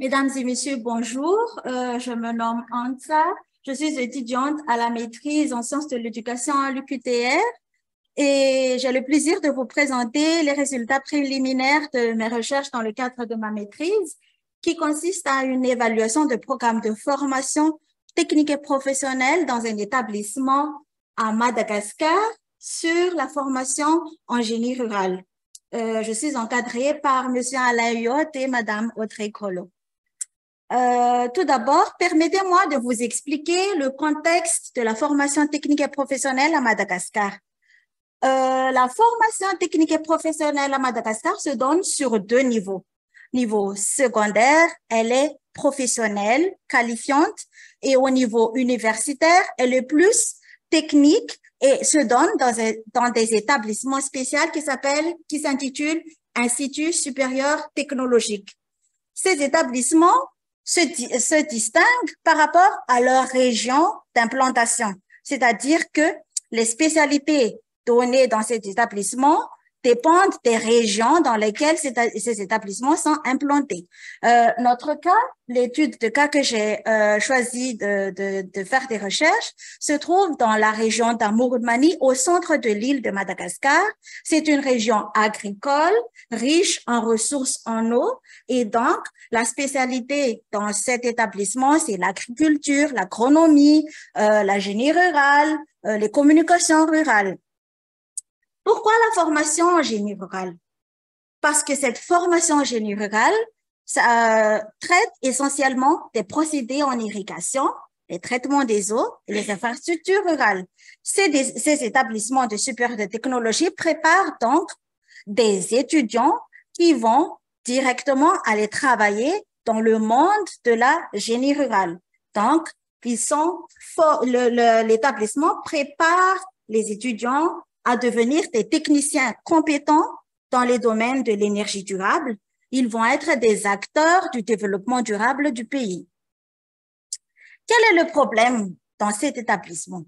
Mesdames et messieurs, bonjour. Je me nomme Ansa. Je suis étudiante à la maîtrise en sciences de l'éducation à l'UQTR et j'ai le plaisir de vous présenter les résultats préliminaires de mes recherches dans le cadre de ma maîtrise qui consiste à une évaluation de programmes de formation technique et professionnelle dans un établissement à Madagascar sur la formation en génie rural. Je suis encadrée par Monsieur Alain Huot et Madame Audrey Collot. Tout d'abord, permettez-moi de vous expliquer le contexte de la formation technique et professionnelle à Madagascar. La formation technique et professionnelle à Madagascar se donne sur deux niveaux. Niveau secondaire, elle est professionnelle, qualifiante, et au niveau universitaire, elle est plus technique et se donne dans des établissements spéciaux qui s'intitulent Institut supérieur technologique. Ces établissements se distinguent par rapport à leur région d'implantation, c'est-à-dire que les spécialités données dans cet établissement dépendent des régions dans lesquelles ces établissements sont implantés. Notre cas, l'étude de cas que j'ai choisi de faire des recherches, se trouve dans la région d'Amourmani, au centre de l'île de Madagascar. C'est une région agricole, riche en ressources en eau, et donc la spécialité dans cet établissement, c'est l'agriculture, l'agronomie, la génie rurale, les communications rurales. Pourquoi la formation en génie rural? Parce que cette formation en génie rural traite essentiellement des procédés en irrigation, les traitements des eaux et les infrastructures rurales. Ces établissements de supérieure de technologie préparent donc des étudiants qui vont directement aller travailler dans le monde de la génie rural. Donc, l'établissement prépare les étudiants à devenir des techniciens compétents dans les domaines de l'énergie durable. Ils vont être des acteurs du développement durable du pays. Quel est le problème dans cet établissement?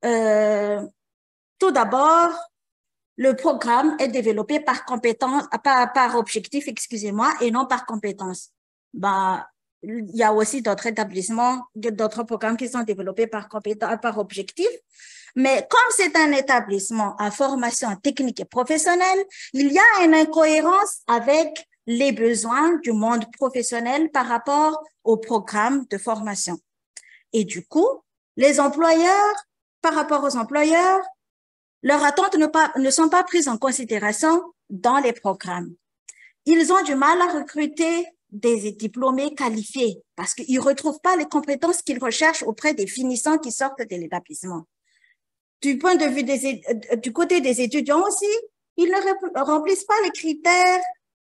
Tout d'abord, le programme est développé par objectif, excusez-moi, et non par compétence. Il y a aussi d'autres établissements, d'autres programmes qui sont développés par objectif. Mais comme c'est un établissement à formation technique et professionnelle, il y a une incohérence avec les besoins du monde professionnel par rapport au programme de formation. Et du coup, les employeurs, par rapport aux employeurs, leurs attentes ne sont pas prises en considération dans les programmes. Ils ont du mal à recruter des diplômés qualifiés parce qu'ils ne retrouvent pas les compétences qu'ils recherchent auprès des finissants qui sortent de l'établissement. Du point de vue du côté des étudiants aussi, ils ne remplissent pas les critères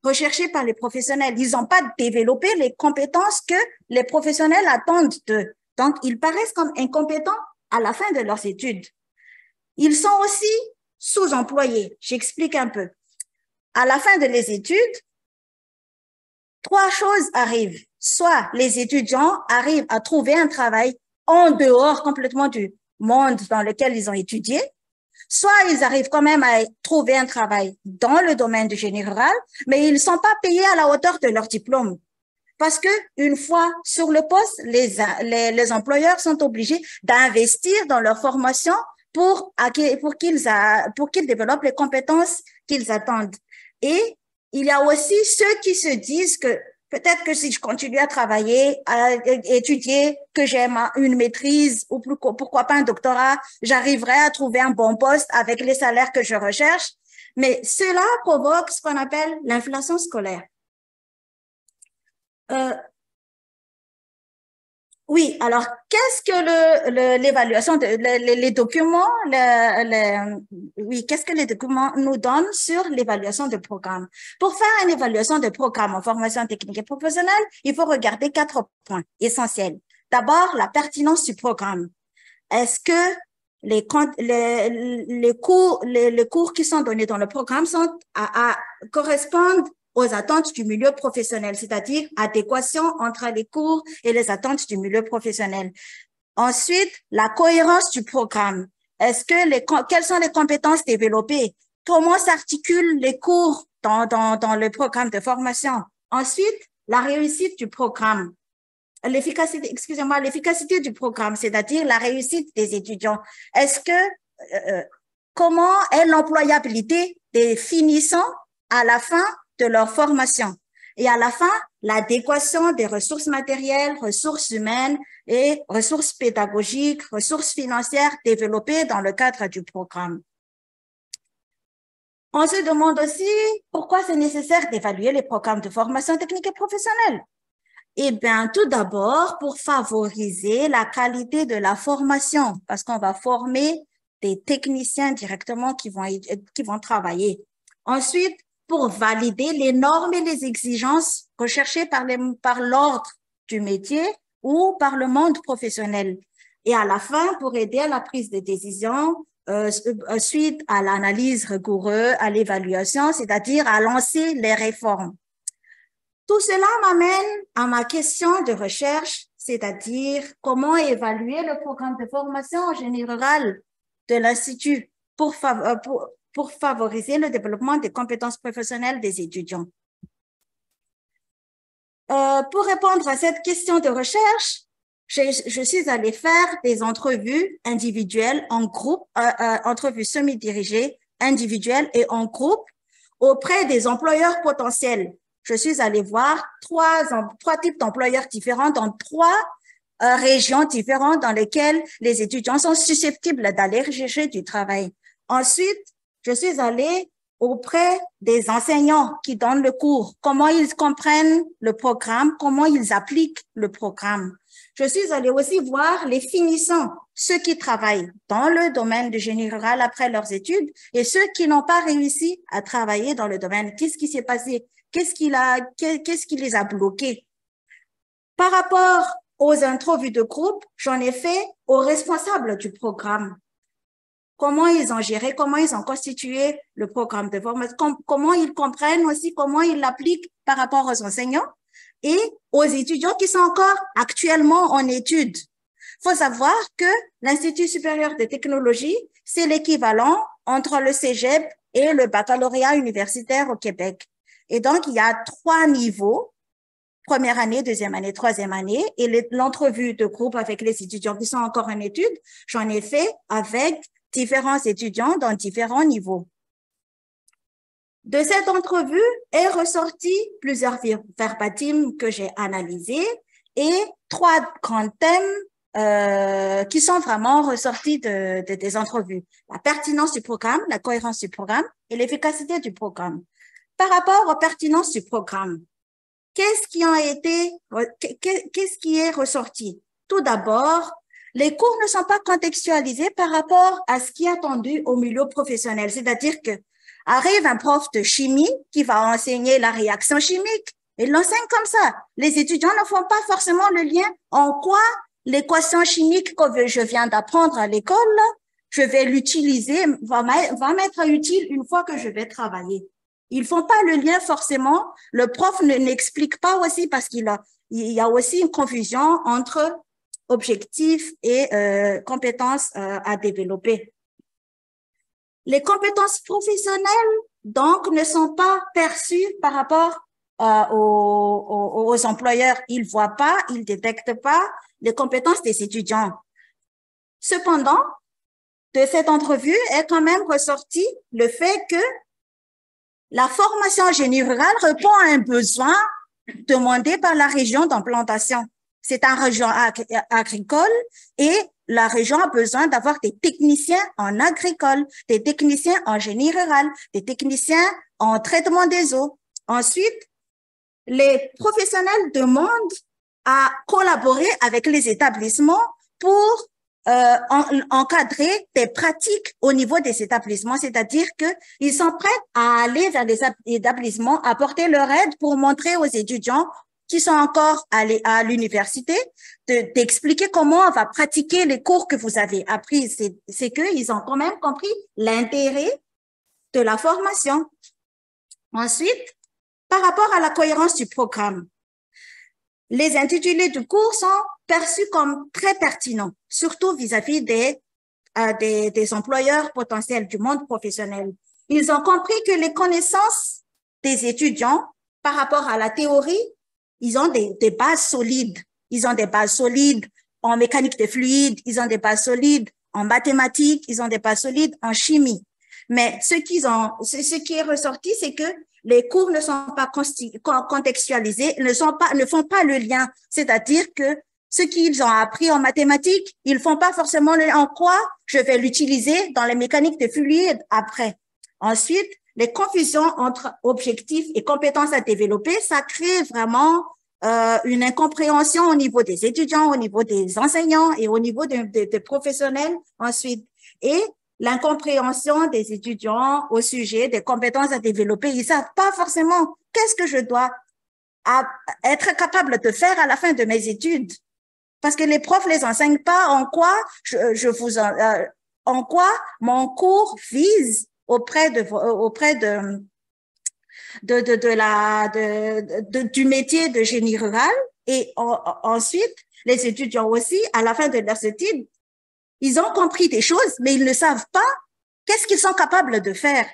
recherchés par les professionnels. Ils n'ont pas développé les compétences que les professionnels attendent d'eux. Donc, ils paraissent comme incompétents à la fin de leurs études. Ils sont aussi sous-employés. J'explique un peu. À la fin de les études, trois choses arrivent. Soit les étudiants arrivent à trouver un travail en dehors complètement du monde dans lequel ils ont étudié, soit ils arrivent quand même à trouver un travail dans le domaine du génie rural, mais ils ne sont pas payés à la hauteur de leur diplôme. Parce que une fois sur le poste, les employeurs sont obligés d'investir dans leur formation pour qu'ils développent les compétences qu'ils attendent. Et il y a aussi ceux qui se disent que peut-être que si je continue à travailler, à étudier, que j'ai une maîtrise ou pourquoi pas un doctorat, j'arriverai à trouver un bon poste avec les salaires que je recherche. Mais cela provoque ce qu'on appelle l'inflation scolaire. Oui, alors qu'est-ce que l'évaluation les documents, qu'est-ce que les documents nous donnent sur l'évaluation de programme? Pour faire une évaluation de programme en formation technique et professionnelle, il faut regarder 4 points essentiels. D'abord, la pertinence du programme. Est-ce que les cours qui sont donnés dans le programme correspondent aux attentes du milieu professionnel, c'est-à-dire adéquation entre les cours et les attentes du milieu professionnel. Ensuite, la cohérence du programme. Quelles sont les compétences développées? Comment s'articulent les cours dans le programme de formation? Ensuite, la réussite du programme. L'efficacité, excusez-moi, l'efficacité du programme, c'est-à-dire la réussite des étudiants. Est-ce que, comment est l'employabilité des finissants à la fin de leur formation? Et à la fin, l'adéquation des ressources matérielles, ressources humaines et ressources pédagogiques, ressources financières développées dans le cadre du programme. On se demande aussi pourquoi c'est nécessaire d'évaluer les programmes de formation technique et professionnelle. Eh bien, tout d'abord, pour favoriser la qualité de la formation, parce qu'on va former des techniciens directement qui vont travailler. Ensuite, pour valider les normes et les exigences recherchées par l'ordre du métier ou par le monde professionnel. Et à la fin, pour aider à la prise de décision, suite à l'analyse rigoureuse, à l'évaluation, c'est-à-dire à lancer les réformes. Tout cela m'amène à ma question de recherche, c'est-à-dire comment évaluer le programme de formation en général de l'Institut pour favoriser le développement des compétences professionnelles des étudiants. Pour répondre à cette question de recherche, je suis allée faire des entrevues individuelles en groupe, entrevues semi-dirigées, individuelles et en groupe auprès des employeurs potentiels. Je suis allée voir trois types d'employeurs différents dans trois régions différentes dans lesquelles les étudiants sont susceptibles d'aller chercher du travail. Ensuite, je suis allée auprès des enseignants qui donnent le cours, comment ils comprennent le programme, comment ils appliquent le programme. Je suis allée aussi voir les finissants, ceux qui travaillent dans le domaine du génie rural après leurs études et ceux qui n'ont pas réussi à travailler dans le domaine. Qu'est-ce qui s'est passé? Qu'est-ce qui les a bloqués? Par rapport aux entrevues de groupe, j'en ai fait aux responsables du programme. Comment ils ont géré, comment ils ont constitué le programme de formation, comment ils comprennent aussi, comment ils l'appliquent par rapport aux enseignants et aux étudiants qui sont encore actuellement en études. Il faut savoir que l'Institut supérieur de technologie, c'est l'équivalent entre le cégep et le baccalauréat universitaire au Québec. Et donc, il y a 3 niveaux, première année, deuxième année, troisième année, et l'entrevue de groupe avec les étudiants qui sont encore en études, j'en ai fait avec différents étudiants dans différents niveaux. De cette entrevue est ressorti plusieurs verbatims que j'ai analysés et 3 grands thèmes qui sont vraiment ressortis des entrevues. La pertinence du programme, la cohérence du programme et l'efficacité du programme. Par rapport aux pertinences du programme, qu'est-ce qui est ressorti? Tout d'abord, les cours ne sont pas contextualisés par rapport à ce qui est attendu au milieu professionnel. C'est-à-dire que arrive un prof de chimie qui va enseigner la réaction chimique et l'enseigne comme ça. Les étudiants ne font pas forcément le lien en quoi l'équation chimique que je viens d'apprendre à l'école, je vais l'utiliser, va m'être utile une fois que je vais travailler. Ils font pas le lien forcément. Le prof n'explique pas aussi parce il y a aussi une confusion entre objectifs et compétences à développer. Les compétences professionnelles, donc, ne sont pas perçues par rapport aux employeurs. Ils voient pas, ils détectent pas les compétences des étudiants. Cependant, de cette entrevue est quand même ressorti le fait que la formation en génie rural répond à un besoin demandé par la région d'implantation. C'est une région agricole et la région a besoin d'avoir des techniciens en agricole, des techniciens en génie rural, des techniciens en traitement des eaux. Ensuite, les professionnels demandent à collaborer avec les établissements pour encadrer des pratiques au niveau des établissements, c'est-à-dire qu'ils sont prêts à aller vers les établissements, apporter leur aide pour montrer aux étudiants qui sont encore allés à l'université d'expliquer comment on va pratiquer les cours que vous avez appris. C'est qu'ils ont quand même compris l'intérêt de la formation. Ensuite, par rapport à la cohérence du programme, les intitulés du cours sont perçus comme très pertinents, surtout vis-à-vis des employeurs potentiels du monde professionnel. Ils ont compris que les connaissances des étudiants par rapport à la théorie ils ont des bases solides. Ils ont des bases solides en mécanique des fluides, ils ont des bases solides en mathématiques, ils ont des bases solides en chimie. Mais ce qui est ressorti, c'est que les cours ne sont pas contextualisés, ne font pas le lien. C'est-à-dire que ce qu'ils ont appris en mathématiques, ils font pas forcément le lien. En quoi je vais l'utiliser dans les mécaniques des fluides après. Ensuite, les confusions entre objectifs et compétences à développer, ça crée vraiment une incompréhension au niveau des étudiants, au niveau des enseignants et au niveau des professionnels ensuite. Et l'incompréhension des étudiants au sujet des compétences à développer, ils savent pas forcément qu'est-ce que je dois être capable de faire à la fin de mes études. Parce que les profs les enseignent pas en quoi en quoi mon cours vise auprès du métier de génie rural. Et ensuite, les étudiants aussi, à la fin de leurs études, ils ont compris des choses, mais ils ne savent pas qu'est-ce qu'ils sont capables de faire.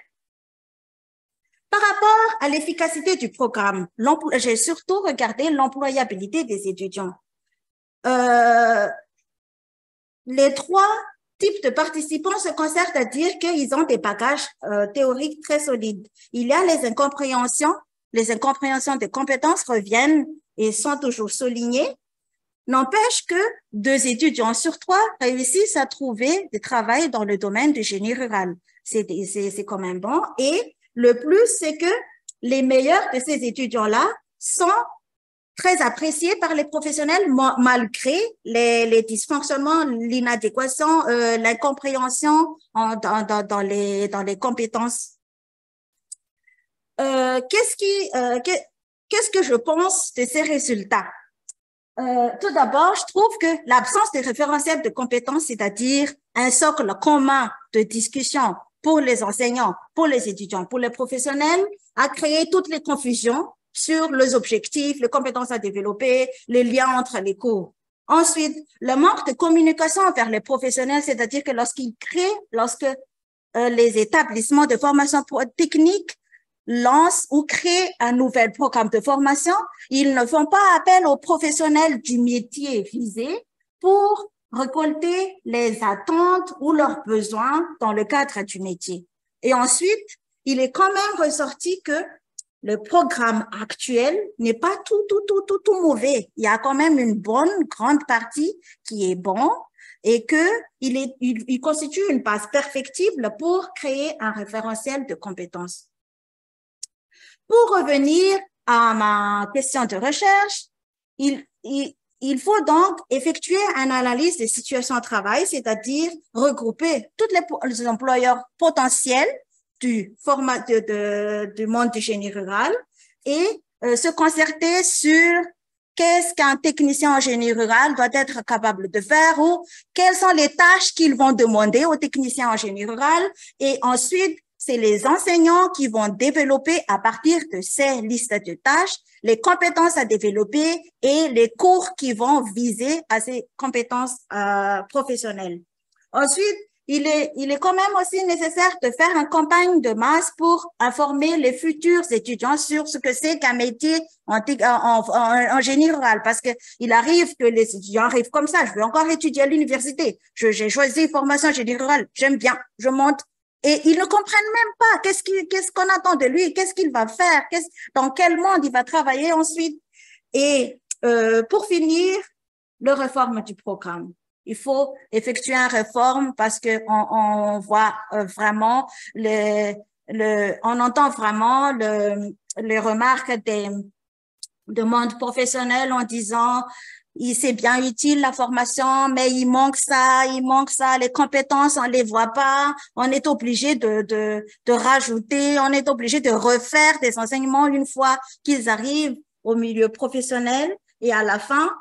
Par rapport à l'efficacité du programme, j'ai surtout regardé l'employabilité des étudiants. Les trois types de participants se concertent à dire qu'ils ont des bagages théoriques très solides. Il y a les incompréhensions des compétences reviennent et sont toujours soulignées. N'empêche que 2 étudiants sur 3 réussissent à trouver du travail dans le domaine du génie rural. C'est quand même bon. Et le plus, c'est que les meilleurs de ces étudiants-là sont très appréciés par les professionnels malgré les dysfonctionnements, l'inadéquation, l'incompréhension dans les compétences. Qu'est-ce que je pense de ces résultats? Tout d'abord, je trouve que l'absence de référentiel de compétences, c'est-à-dire un socle commun de discussion pour les enseignants, pour les étudiants, pour les professionnels, a créé toutes les confusions sur les objectifs, les compétences à développer, les liens entre les cours. Ensuite, le manque de communication vers les professionnels, c'est-à-dire que lorsque les établissements de formation technique lancent ou créent un nouvel programme de formation, ils ne font pas appel aux professionnels du métier visé pour récolter les attentes ou leurs besoins dans le cadre du métier. Et ensuite, il est quand même ressorti que le programme actuel n'est pas tout mauvais. Il y a quand même une grande partie qui est bon et que il constitue une base perfectible pour créer un référentiel de compétences. Pour revenir à ma question de recherche, il faut donc effectuer une analyse des situations de travail, c'est-à-dire regrouper tous les employeurs potentiels du monde du génie rural et se concerter sur qu'est-ce qu'un technicien en génie rural doit être capable de faire ou quelles sont les tâches qu'ils vont demander aux techniciens en génie rural. Et ensuite, c'est les enseignants qui vont développer à partir de ces listes de tâches les compétences à développer et les cours qui vont viser à ces compétences professionnelles. Ensuite, il est quand même aussi nécessaire de faire une campagne de masse pour informer les futurs étudiants sur ce que c'est qu'un métier en génie rural, parce que il arrive que les étudiants arrivent comme ça. Je veux encore étudier à l'université. J'ai choisi formation en génie rural. J'aime bien. Je monte. Et ils ne comprennent même pas qu'est-ce qu'on attend de lui, qu'est-ce qu'il va faire, dans quel monde il va travailler ensuite. Et pour finir, le réforme du programme. Il faut effectuer une réforme parce que on voit vraiment on entend vraiment les remarques de monde professionnel en disant c'est bien utile la formation, mais il manque ça, les compétences, on les voit pas, on est obligé de rajouter, on est obligé de refaire des enseignements une fois qu'ils arrivent au milieu professionnel et à la fin,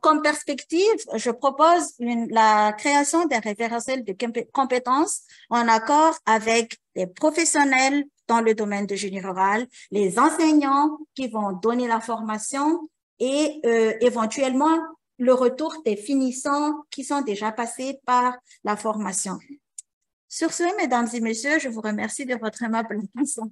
comme perspective, je propose la création d'un référentiel de compétences en accord avec les professionnels dans le domaine de génie rural, les enseignants qui vont donner la formation et éventuellement le retour des finissants qui sont déjà passés par la formation. Sur ce, mesdames et messieurs, je vous remercie de votre aimable attention.